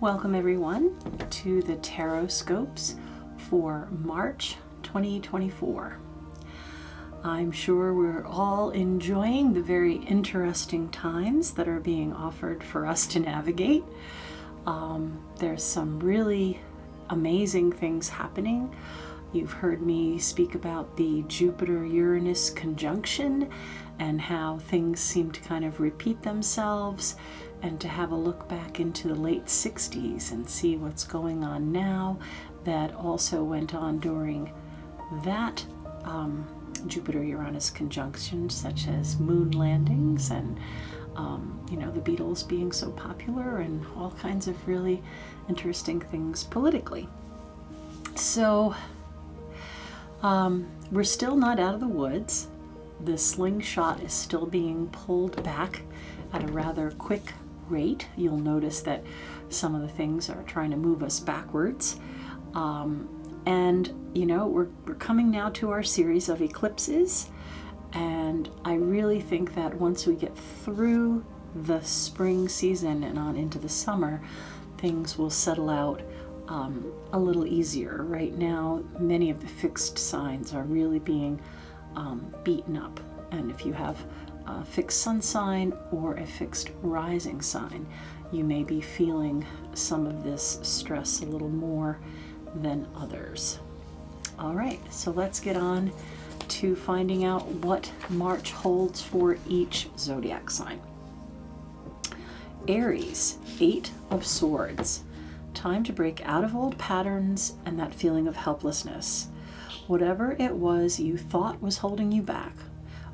Welcome everyone to the Tarotscopes for March 2024. I'm sure we're all enjoying the very interesting times that are being offered for us to navigate. There's some really amazing things happening. You've heard me speak about the Jupiter-Uranus conjunction and how things seem to kind of repeat themselves, and to have a look back into the late 60s and see what's going on now that also went on during that Jupiter-Uranus conjunction, such as moon landings and the Beatles being so popular and all kinds of really interesting things politically. So we're still not out of the woods. The slingshot is still being pulled back at a rather quick rate. You'll notice that some of the things are trying to move us backwards. We're coming now to our series of eclipses. And I really think that once we get through the spring season and on into the summer, things will settle out a little easier. Right now, many of the fixed signs are really being beaten up. And if you have a fixed sun sign or a fixed rising sign, you may be feeling some of this stress a little more than others. All right, so let's get on to finding out what March holds for each zodiac sign. Aries, 8 of Swords. Time to break out of old patterns and that feeling of helplessness. Whatever it was you thought was holding you back,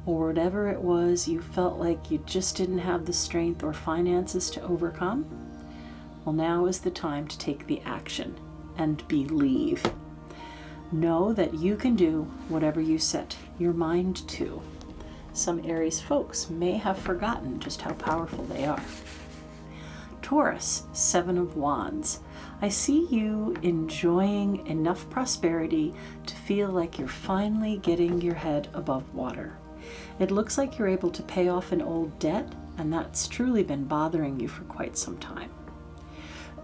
or whatever it was you felt like you just didn't have the strength or finances to overcome, well, now is the time to take the action and believe. Know that you can do whatever you set your mind to. Some Aries folks may have forgotten just how powerful they are. Taurus, 7 of Wands. I see you enjoying enough prosperity to feel like you're finally getting your head above water. It looks like you're able to pay off an old debt, and that's truly been bothering you for quite some time.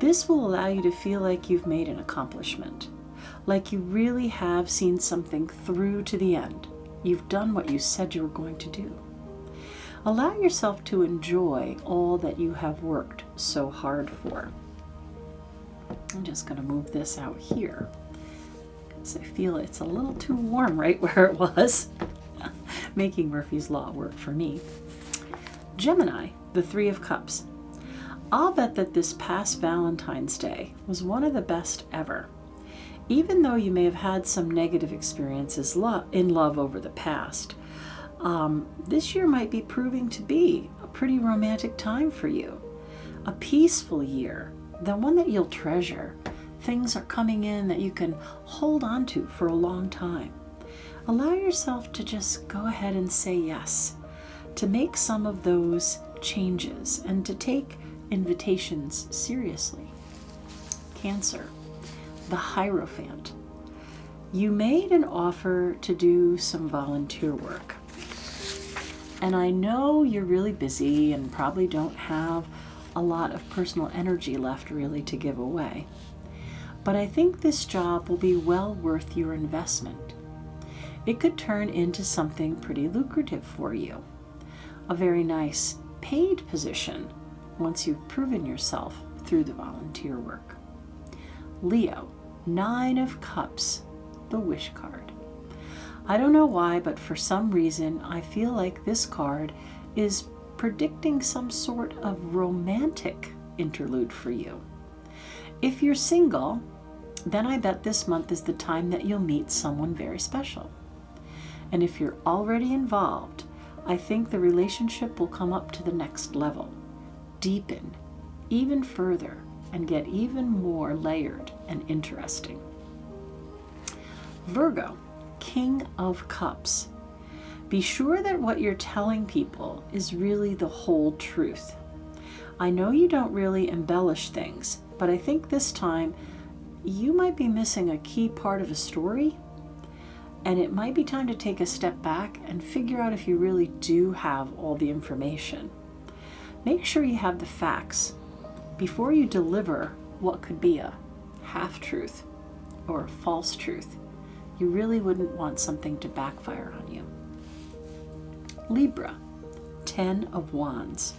This will allow you to feel like you've made an accomplishment, like you really have seen something through to the end. You've done what you said you were going to do. Allow yourself to enjoy all that you have worked so hard for. I'm just going to move this out here because I feel it's a little too warm right where it was. Making Murphy's Law work for me. Gemini, the 3 of Cups. I'll bet that this past Valentine's Day was one of the best ever. Even though you may have had some negative experiences in love over the past, this year might be proving to be a pretty romantic time for you. A peaceful year, the one that you'll treasure. Things are coming in that you can hold on to for a long time. Allow yourself to just go ahead and say yes, to make some of those changes and to take invitations seriously. Cancer, the Hierophant. You made an offer to do some volunteer work. And I know you're really busy and probably don't have a lot of personal energy left really to give away. But I think this job will be well worth your investment. It could turn into something pretty lucrative for you. A very nice paid position once you've proven yourself through the volunteer work. Leo, 9 of Cups, the Wish card. I don't know why, but for some reason I feel like this card is predicting some sort of romantic interlude for you. If you're single, then I bet this month is the time that you'll meet someone very special. And if you're already involved, I think the relationship will come up to the next level, deepen even further, and get even more layered and interesting. Virgo, King of Cups. Be sure that what you're telling people is really the whole truth. I know you don't really embellish things, but I think this time you might be missing a key part of a story. And it might be time to take a step back and figure out if you really do have all the information. Make sure you have the facts before you deliver what could be a half-truth or false truth. You really wouldn't want something to backfire on you. Libra, 10 of Wands.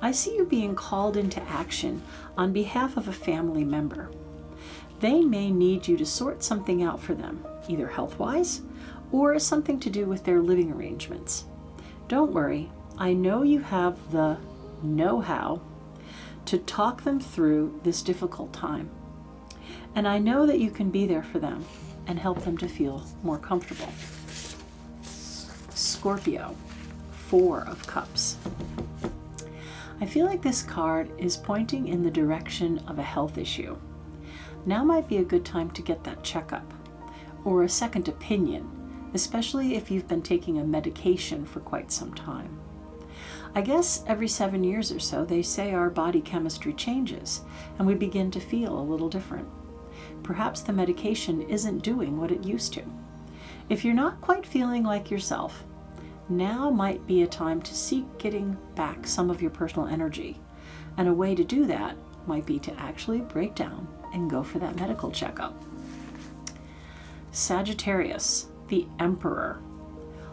I see you being called into action on behalf of a family member. They may need you to sort something out for them, either health-wise or something to do with their living arrangements. Don't worry, I know you have the know-how to talk them through this difficult time. And I know that you can be there for them and help them to feel more comfortable. Scorpio, 4 of Cups. I feel like this card is pointing in the direction of a health issue. Now might be a good time to get that checkup or a second opinion, especially if you've been taking a medication for quite some time. I guess every 7 years or so they say our body chemistry changes and we begin to feel a little different. Perhaps the medication isn't doing what it used to. If you're not quite feeling like yourself, now might be a time to seek getting back some of your personal energy. And a way to do that might be to actually break down and go for that medical checkup. Sagittarius, the Emperor.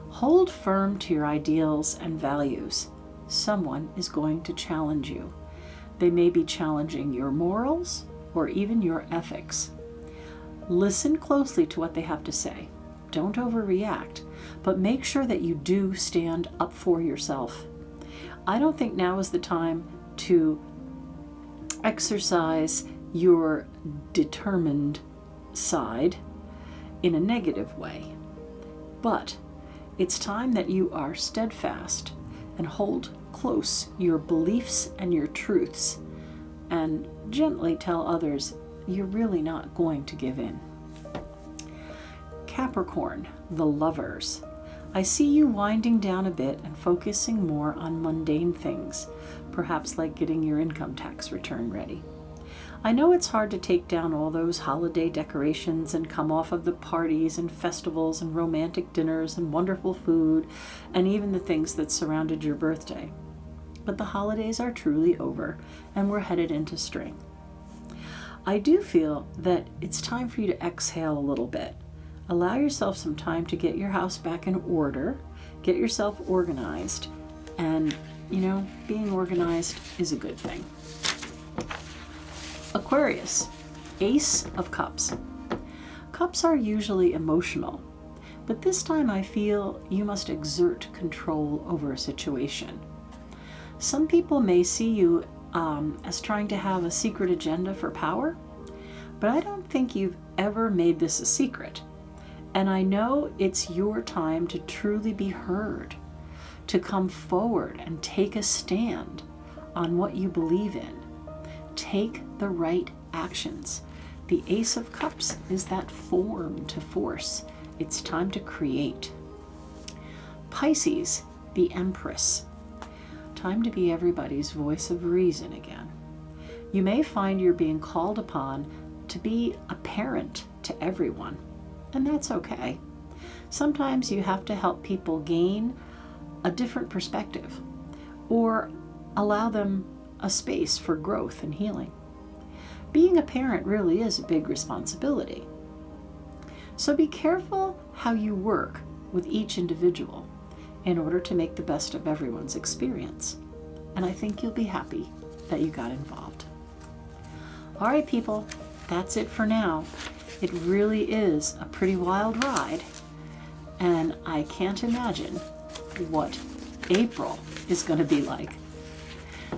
Hold firm to your ideals and values. Someone is going to challenge you. They may be challenging your morals or even your ethics. Listen closely to what they have to say. Don't overreact, but make sure that you do stand up for yourself. I don't think now is the time to exercise your determined side in a negative way, but it's time that you are steadfast and hold close your beliefs and your truths and gently tell others you're really not going to give in. Capricorn, the Lovers. I see you winding down a bit and focusing more on mundane things, perhaps like getting your income tax return ready. I know it's hard to take down all those holiday decorations and come off of the parties and festivals and romantic dinners and wonderful food and even the things that surrounded your birthday. But the holidays are truly over and we're headed into spring. I do feel that it's time for you to exhale a little bit. Allow yourself some time to get your house back in order, get yourself organized, and, being organized is a good thing. Aquarius, Ace of Cups. Cups are usually emotional, but this time I feel you must exert control over a situation. Some people may see you as trying to have a secret agenda for power, but I don't think you've ever made this a secret. And I know it's your time to truly be heard, to come forward and take a stand on what you believe in. Take the right actions. The Ace of Cups is that form to force. It's time to create. Pisces, the Empress. Time to be everybody's voice of reason again. You may find you're being called upon to be a parent to everyone. And that's okay. Sometimes you have to help people gain a different perspective or allow them a space for growth and healing. Being a parent really is a big responsibility. So be careful how you work with each individual in order to make the best of everyone's experience. And I think you'll be happy that you got involved. All right, people, that's it for now. It really is a pretty wild ride, and I can't imagine what April is going to be like.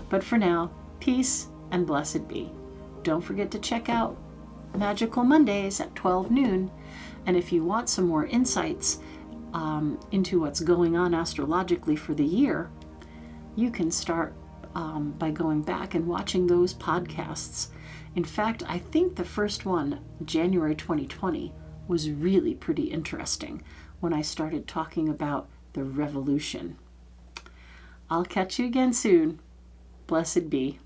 But for now, peace and blessed be. Don't forget to check out Magical Mondays at 12 noon, and if you want some more insights into what's going on astrologically for the year, you can start by going back and watching those podcasts. In fact, I think the first one, January 2020, was really pretty interesting when I started talking about the revolution. I'll catch you again soon. Blessed be.